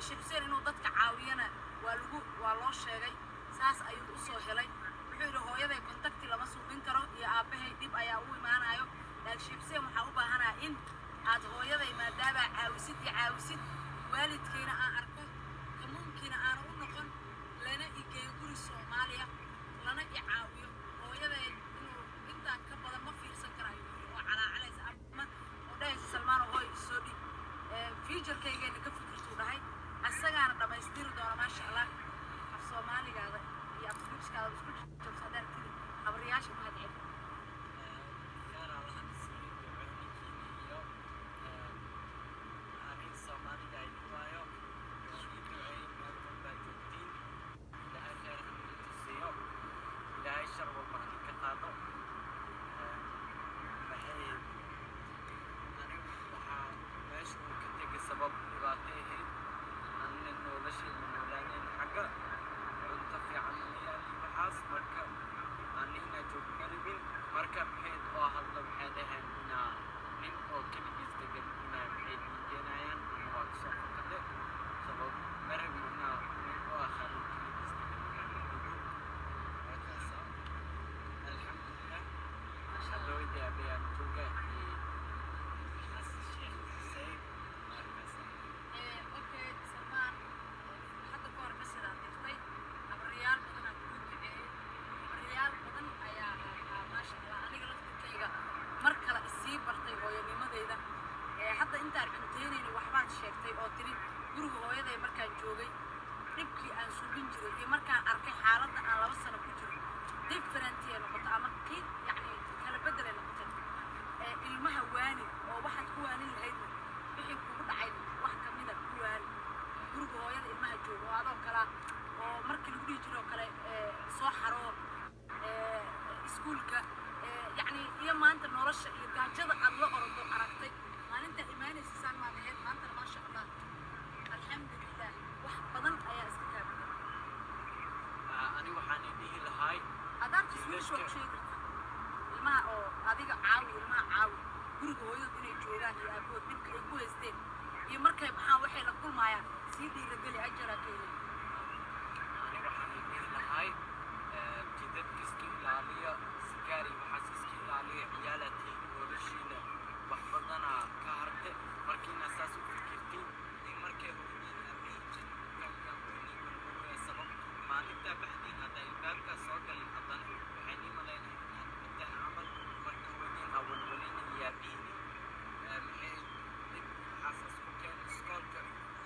shibseen inuu dadka caawiyana waa loo sheegay saas ayuu u soo helay wuxuu yidhi hooyaday kontakti lama suubin karo iyo aabbahay dhib ayaa u imaanayo laakiin shibseen waxaa u baahanaa in aad hooyaday maadaama caawisid waalidkayna aan arko kamuunkiina aana u noqon lana igeeyo guri Soomaaliya lana i caawiyo hooyaday inuu intaan ka badan ma fiirsan karayo oo calaacalaysa ama oo dhahaysa Salmaan hooy soo dhig future-kaygeena ka fikirtuu dhahay asagaana dhamaystiri doona maasha Allah af Soomaaligaada iyo af Ingiriiskaada isku jirto sadar kali abriyaasha mahad celin hadda intaan cunteynayno waxbaan sheegtay oo tiri guriga hooyaday markaan joogay dhibkii aan suubin jiray iyo markaan arkay xaaladda aan 2 sano ku jiro different ay noqoto ama kid yani kala bedel ay noqoto ilmaha waani oo waxaad ku waanin lahayd wixii kugu dhacay wax kamid ah ku waani guriga hooyada ilmaha joogo oo adoo kala oo markii lagu dhigi jiro kale soo xaroo iskuulka يعني يا ما أنت نورش يقاجد الله أرد أركتي ما أنت إيمان السان ما ذهب ما أنت ما شاء الله الحمد لله وحضن أيا إسكتاب أنا وحني به الهاي أدار تسوي شو شيء الماء أو هذيك عاوي الماء عاوي كل هو يدري جوران يا أبو تبكي أبو يستين يمركب حاوي لكل ما يا سيدي رجلي أجرا كيلي أنا وحني به الهاي جدت كسكي لالية سكاري وحسسكي لالية عيالتي ولشينا وحفظنا كهرت مركين أساس فكرتين يمركب ما نبدأ بحدين هذا الباب كصوت اللي حضن وحني ملاين نبدأ عمل مركوبين أو الولين يابيني محل حاسس كان سكول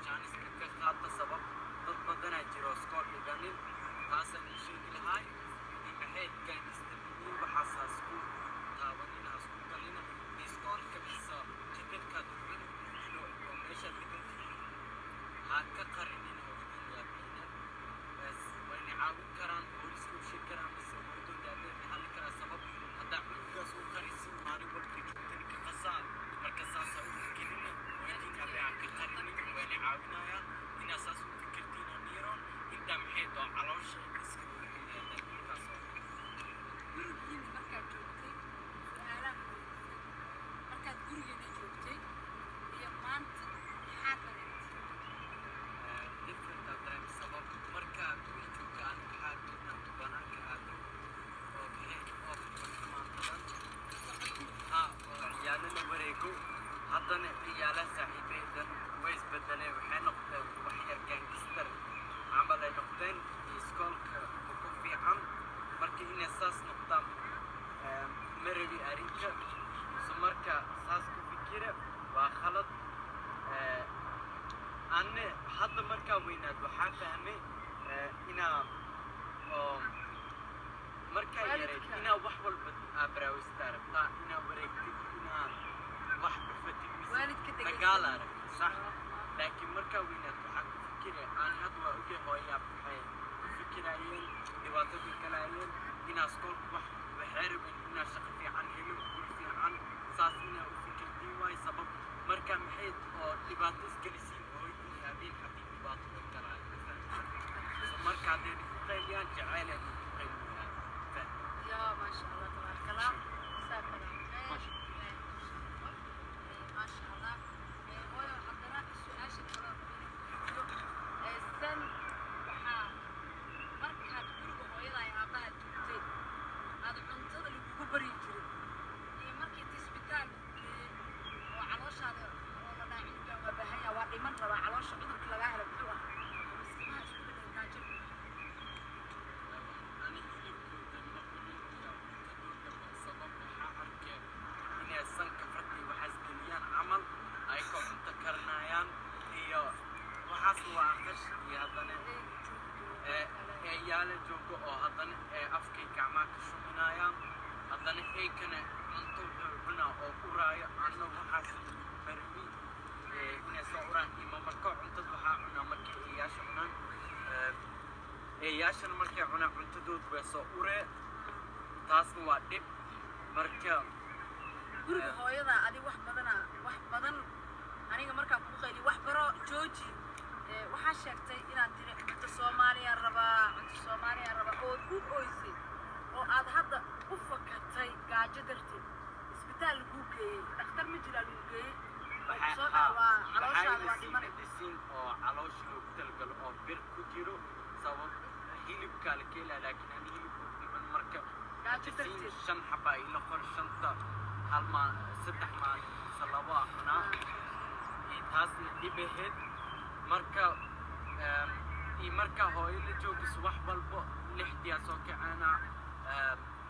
جانس كخاطة سبب ضد بدنا جرو سكول لجانين خاصة الشيء الهاي محل كان يستبني وحاسس كل تاونين هسكول كلنا سكول كبيسة جدًا كدوين لو مش هتقدر هاك قرنين هو بس وين عاود كران بوليس كل كران بس ودون دابين هل كرا سبب هذا عندك سوق كريسي ماري وقت جدا كقصار مركز أساس كلنا وين تبع كقرنين وين عاودنا يا من أساس فكرتين نيرون إنت محيط على وش بس haddana ciyaalaha saaxiibeyda way isbedeleen waxay noqdeen waxyar gaangster camal ay noqdeen iskoolka ugu fiican markii inay saas noqdaan marabi arrinka so marka saas ku fikira waa khalad anne hadda markaa weynaad waxaa fahmay inaa markaa yareyd inaa wax walba abraawista rabtaa inaa wareegtid inaa wax dhufatid dagaal arag صح لكن مركا وينات waxaa ku fikiraya aan had waa oge hooyaa waxay ku fikirayeen dhibaatooyin kala ayeen inaas kool wax waxaaribin inaas shaqo fiican helo guri fiican saas inaa u fikirtiin waay sabab marka maxay oo dhibaato isgelisiin hooyadii habeen hadii dhibaato kala ayeen marka hadii ku qayliyaan jacaylaan ku qayliyaan يا ما شاء الله تبارك الله ساكن ما شاء الله هو حضرات السؤال شكرا ciyaal joogo oo haddana afkay gacmaha ka shubinayaan haddana eykana cunto cunaa oo uraayo anna waxaas marmi inay soo uraan ima marka cuntada waxaa cunaa markay eeyaasha cunaan eeyaashana markay cunaan cuntadoodu way soo uree taasna waa dhib marka guriga hooyada adi wax badan aniga markaa ku qayli wax baro jooji waxaa sheegtay inaad tiri cunto Soomaaliya rabaa oo ku ooysay oo aad hadda u fakatay gaajo darteed isbitaal lagu geeyay dhakhtar ma jira lagu geeyay soo dhaawaa calooshaada waa dhimanay oo caloosh loogu talgalo oo bir ku jiro sabab hilibka la keenay laakiin aan hilibku dhiman marka gaajo darteed shan xaba ila qor shanta hal ma saddex maalin salaba cunaa taasna dhibaheed marka marka hooyo la joogis wax walba lixdiyaa soo kacaana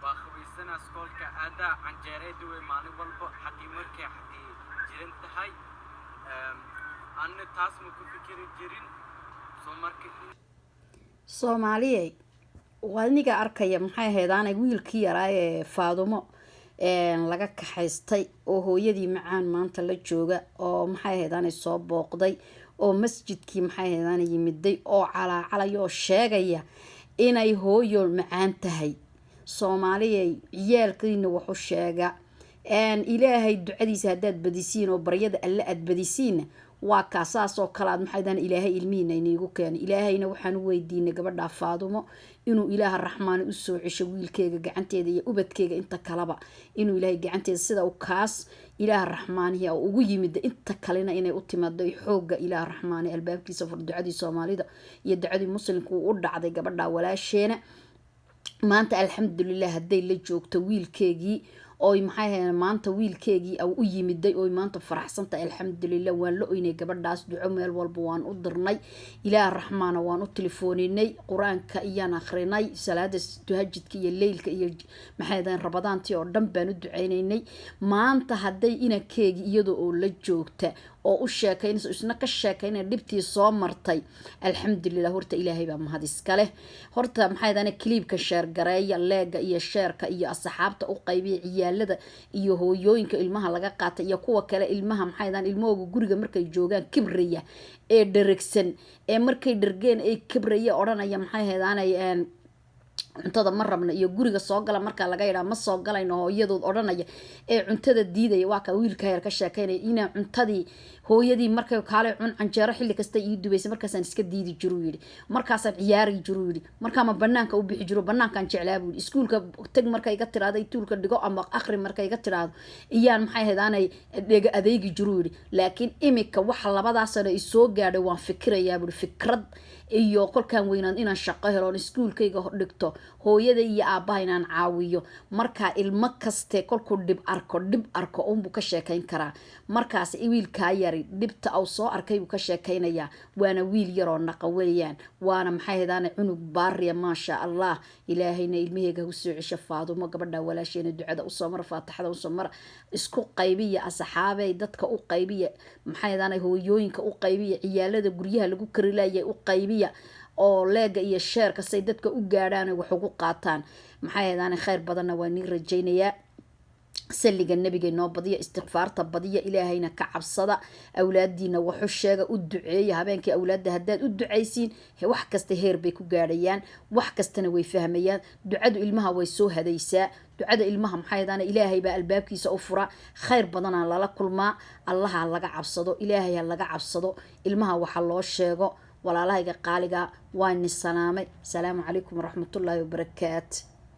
waa khawaysanaa iskoolka aadaa canjeereeda wey maalin walba haddii markay haddii jiran tahay anna taas ma ku fikiri jirin soo marka Soomaaliyey waa iniga arkaya maxay ahaydaan wiilkii yaraa ee faadumo laga kaxaystay oo hooyadii macaan maanta la jooga oo maxay ahaydaan soo booqday oo masjidkii maxay ahaydaan yimiday oo calaacalayoo oo sheegaya inay hooyo macaan tahay Soomaaliyey ciyaalkiina wuxuu sheega ilaahay ducadiisa haddaad badisiin oo baryada alle aad badisiin waa kaasaas oo kala maxay ahaydaan ilaahay ilmihiina inigu keenay ilaahayna waxaan u weydiinay gabadha faadumo inuu ilaaha raxmaan u soo cisho wiilkeega gacanteeda iyo ubadkeega inta kaleba inuu ilaahay gacanteeda sida uu kaas ilaaha raxmaanihi oo ugu yimid inta kalena inay u timaado xooga ilaaha raxmaani albaabkiisa fur ducadii Soomaalida iyo ducadii muslimku u dhacday gabadha walaasheena maanta alxamdulillah haday la joogto wiilkeegii oo maxay ahayn maanta wiilkeegii u yimiday oo maanta faraxsanta alxamdulillah waan la oynay gabadhaas duco meel walba waan u dirnay ilaaha raxmaana waan u telefoonay quraanka iyaan akhrinay salaada tahajjudka iyo leylka iyo maxay ahayn rabadaantii oo dhan baan u duceynaynay maanta haday inakeegi iyadoo oo la joogta oo u sheekaynayso isna ka sheekaynay dhibtii soo martay alxamdulillah horta ilaahay baa mahad iska leh horta maxay ahayn clipka share gareeya leega iyo shareka iyo asxaabta u qaybiya ciyaalada iyo hooyooyinka ilmaha laga qaatay iyo kuwa kale ilmaha maxay ahayn ilmooga guriga markay joogaan kibraya ee dheregsan ee markay dhergeen ay kibraya oranaya maxay ahayn cuntada ma rabna iyo guriga soo gala marka laga yiraahdo ma soo galayno hooyadood oranaya ee cuntada diidaya waa ka wiilka yar ka sheekaynay ina cuntadii hooyadii markay kaale cun canjeero xilli kasta ii dubaysay markaasaan iska diidi jiru yiri markaasaan ciyaari jiru yiri markaa ma banaanka u bixi jiro banaankan jeclaa buu iskuulka tag markay iga tiraaday tuulka dhigo ama akhri markay iga tiraado iyaan maxay ahaydaan dhega adeegi jiru yiri laakiin imika waxa labadaas sano ay soo gaadhay waan fikirayaa buu fikrad iyo kolkaan weynaan inaan shaqo helo iskuulkayga dhigto hooyada iyo aabaha inaan caawiyo marka ilmo kaste kolku dhib arko buu ka sheekayn karaa markaas wiilka yari dhibta uu soo arkay buu ka sheekaynaya waana wiil yar oo naqa weeyaan waana maxay ahaydaan cunug baariya ma sha Allah ilaahayna ilmiheega u soo cisho faadumo gabadha walaasheena ducada u soo mar faataxada u soo mar isku qaybiya asxaabay dadka u qaybiya maxay ahaydaan hooyooyinka u qaybiya ciyaalada guryaha lagu karilayay u qaybiya oo leega iyo sheerka say dadka u gaadhaan wax ugu qaataan maxay ahaydaan khayr badanna waa ni rajaynayaa saliga nabiga noo badiya istighfaarta badiya ilaahayna ka cabsada awlaadiina wuxuu sheega u duceeya habeenkii awlaada hadaad u duceysiin wax kasta heer bay ku gaadhayaan wax kastana way fahmayaan ducadu ilmaha way soo hadaysaa ducada ilmaha maxay ahaydaan ilaahay baa albaabkiisa u fura khayr badanaa lala kulmaa allaha laga cabsado ilaahay laga cabsado ilmaha waxa loo sheego walaalahayga qaaliga waa ni salaamay salaamu calaykum waraxmatullaahi wabarakaatu